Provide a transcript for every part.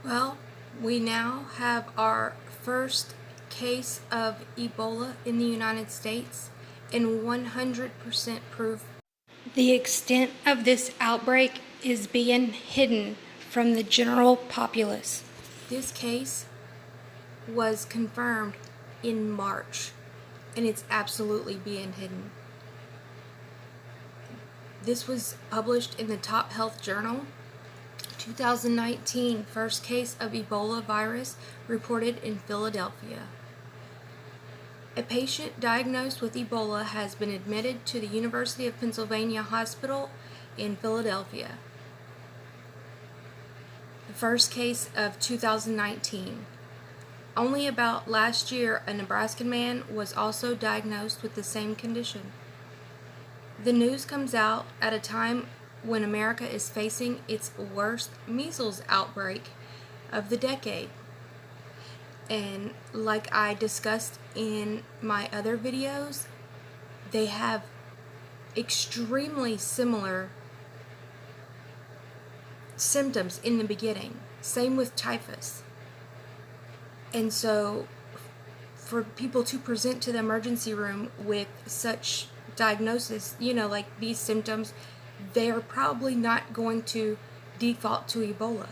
Well, we now have our first case of Ebola in the United States and 100% proof. The extent of this outbreak is being hidden from the general populace. This case was confirmed in March, and it's absolutely being hidden. This was published in the Top Health Journal. 2019 first case of Ebola virus reported in Philadelphia. A patient diagnosed with Ebola has been admitted to the University of Pennsylvania Hospital in Philadelphia. The first case of 2019. Only about last year, a Nebraskan man was also diagnosed with the same condition. The news comes out at a time when America is facing its worst measles outbreak of the decade. And like I discussed in my other videos, they have extremely similar symptoms in the beginning. Same with typhus. And so for people to present to the emergency room with such diagnosis, like these symptoms, they are probably not going to default to Ebola.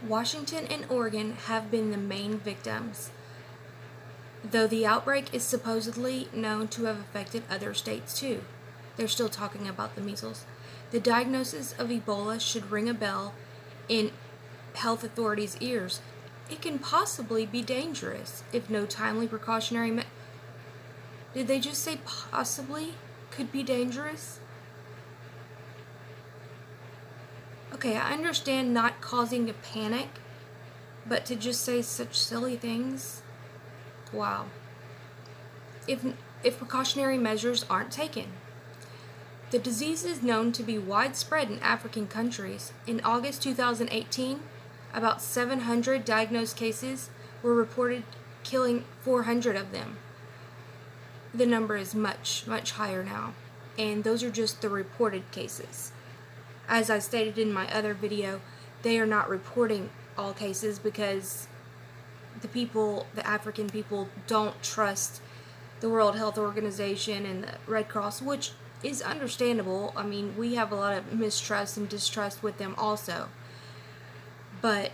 Washington and Oregon have been the main victims, though the outbreak is supposedly known to have affected other states too. They're still talking about the measles. The diagnosis of Ebola should ring a bell in health authorities' ears. It can possibly be dangerous if no timely precautionary Did they just say possibly? Could be dangerous? Okay, I understand not causing a panic, but to just say such silly things? Wow. If precautionary measures aren't taken. The disease is known to be widespread in African countries. In August 2018, about 700 diagnosed cases were reported, killing 400 of them. The number is much, much higher now, and those are just the reported cases. As I stated in my other video, they are not reporting all cases because the African people don't trust the World Health Organization and the Red Cross, which is understandable. I mean, we have a lot of mistrust and distrust with them also. But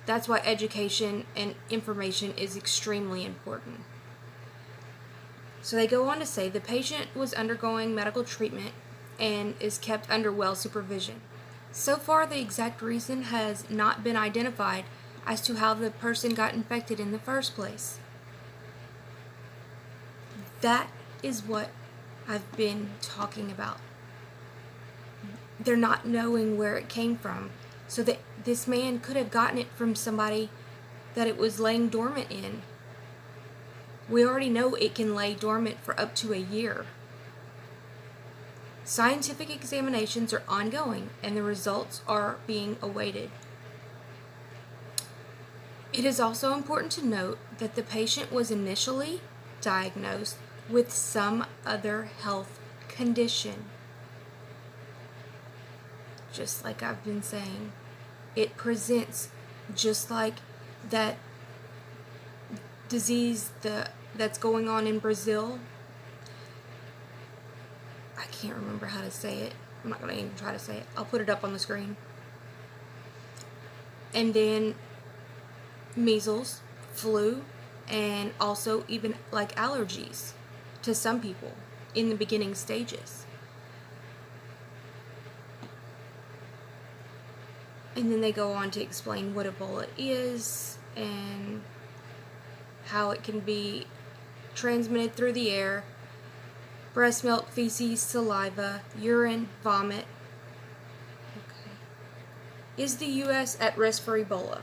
that's why education and information is extremely important. So they go on to say the patient was undergoing medical treatment and is kept under well supervision. So far, the exact reason has not been identified as to how the person got infected in the first place. That is what I've been talking about. They're not knowing where it came from. So that this man could have gotten it from somebody that it was laying dormant in. We already know it can lay dormant for up to a year. Scientific examinations are ongoing and the results are being awaited. It is also important to note that the patient was initially diagnosed with some other health condition. Just like I've been saying, it presents just like that disease that's going on in Brazil. I can't remember how to say it. I'm not going to even try to say it. I'll put it up on the screen. And then measles, flu, and also even like allergies to some people in the beginning stages. And then they go on to explain what Ebola is and how it can be transmitted through the air, breast milk, feces, saliva, urine, vomit. Okay. Is the U.S. at risk for Ebola?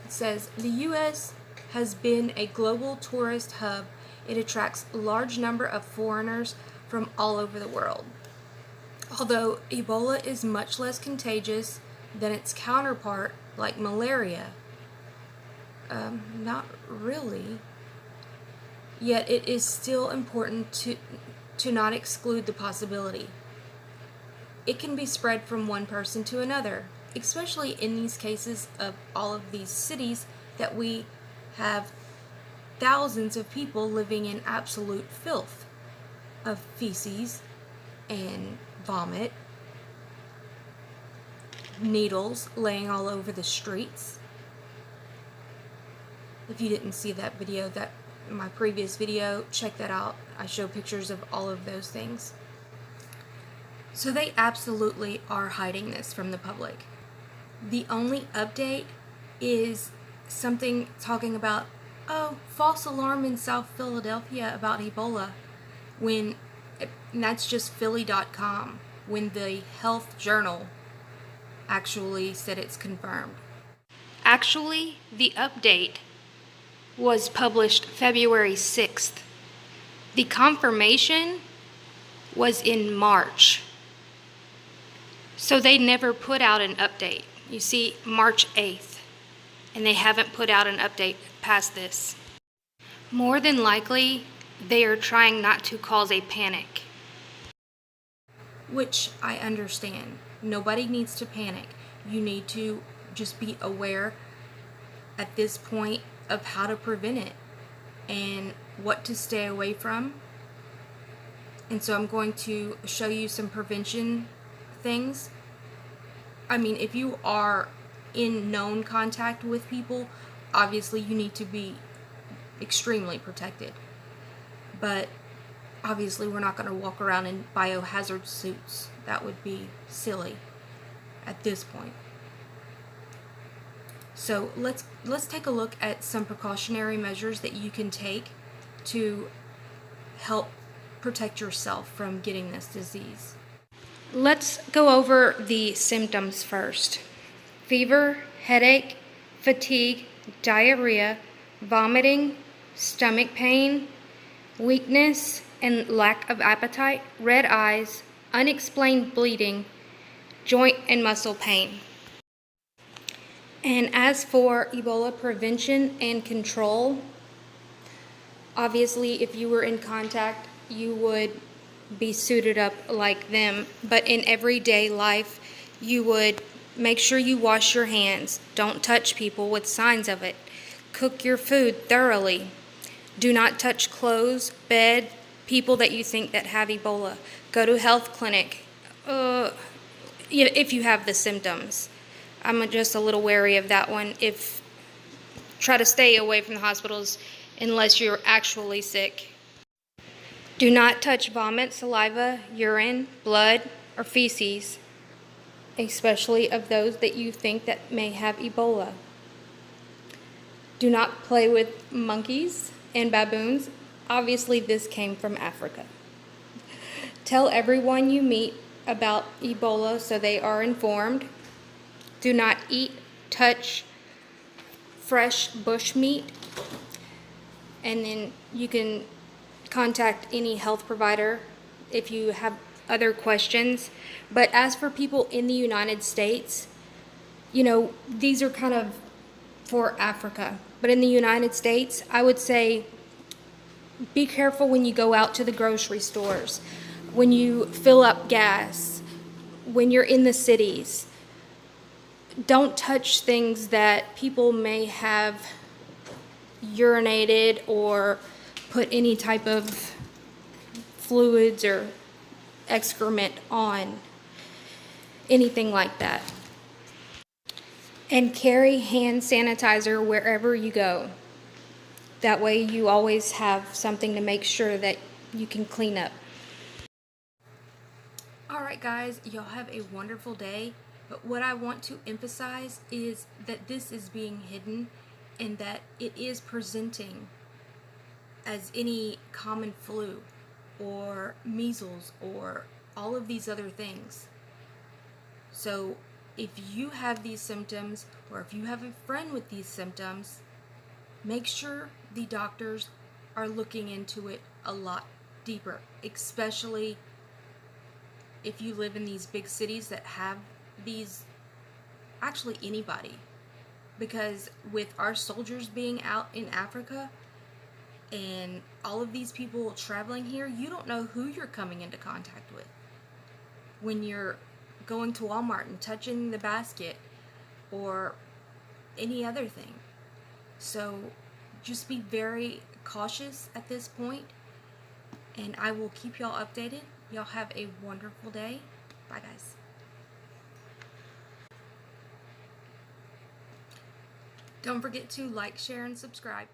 It says, the U.S. has been a global tourist hub. It attracts a large number of foreigners from all over the world. Although Ebola is much less contagious than its counterpart, like malaria, not really. Yet it is still important to not exclude the possibility. it can be spread from one person to another, especially in these cases of all of these cities that we have thousands of people living in absolute filth of feces and vomit, needles laying all over the streets. If you didn't see that video, that my previous video, check that out. I show pictures of all of those things. So they absolutely are hiding this from the public. The only update is something talking about, oh, false alarm in South Philadelphia about Ebola, and that's just Philly.com, when the Health Journal actually said it's confirmed. Actually, the update was published February 6th. The confirmation was in March. So they never put out an update. You see, March 8th, and they haven't put out an update past this. More than likely, they are trying not to cause a panic. Which I understand. Nobody needs to panic. You need to just be aware at this point of how to prevent it and what to stay away from. And so I'm going to show you some prevention things. I mean, if you are in known contact with people, obviously you need to be extremely protected. But obviously we're not going to walk around in biohazard suits. That would be silly at this point. So let's take a look at some precautionary measures that you can take to help protect yourself from getting this disease. Let's go over the symptoms first. Fever, headache, fatigue, diarrhea, vomiting, stomach pain, weakness and lack of appetite, red eyes, unexplained bleeding, joint and muscle pain. And as for Ebola prevention and control, obviously if you were in contact, you would be suited up like them. But in everyday life, you would make sure you wash your hands. Don't touch people with signs of it. Cook your food thoroughly. Do not touch clothes, bed, people that you think that have Ebola. Go to health clinic if you have the symptoms. I'm just a little wary of that one. Try to stay away from the hospitals unless you're actually sick. Do not touch vomit, saliva, urine, blood, or feces, especially of those that you think that may have Ebola. Do not play with monkeys and baboons. Obviously, this came from Africa. Tell everyone you meet about Ebola so they are informed. Do not eat, touch fresh bush meat. And then you can contact any health provider if you have other questions. But as for people in the United States, these are kind of for Africa. But in the United States, I would say be careful when you go out to the grocery stores, when you fill up gas, when you're in the cities. Don't touch things that people may have urinated or put any type of fluids or excrement on. Anything like that. And carry hand sanitizer wherever you go. That way you always have something to make sure that you can clean up. Alright guys, y'all have a wonderful day. But what I want to emphasize is that this is being hidden and that it is presenting as any common flu or measles or all of these other things. So if you have these symptoms or if you have a friend with these symptoms, make sure the doctors are looking into it a lot deeper, especially if you live in these big cities that have these, actually anybody, because with our soldiers being out in Africa and all of these people traveling here, you don't know who you're coming into contact with when you're going to Walmart and touching the basket or any other thing. So just be very cautious at this point, and I will keep y'all updated. Y'all have a wonderful day. Bye, guys. Don't forget to like, share, and subscribe.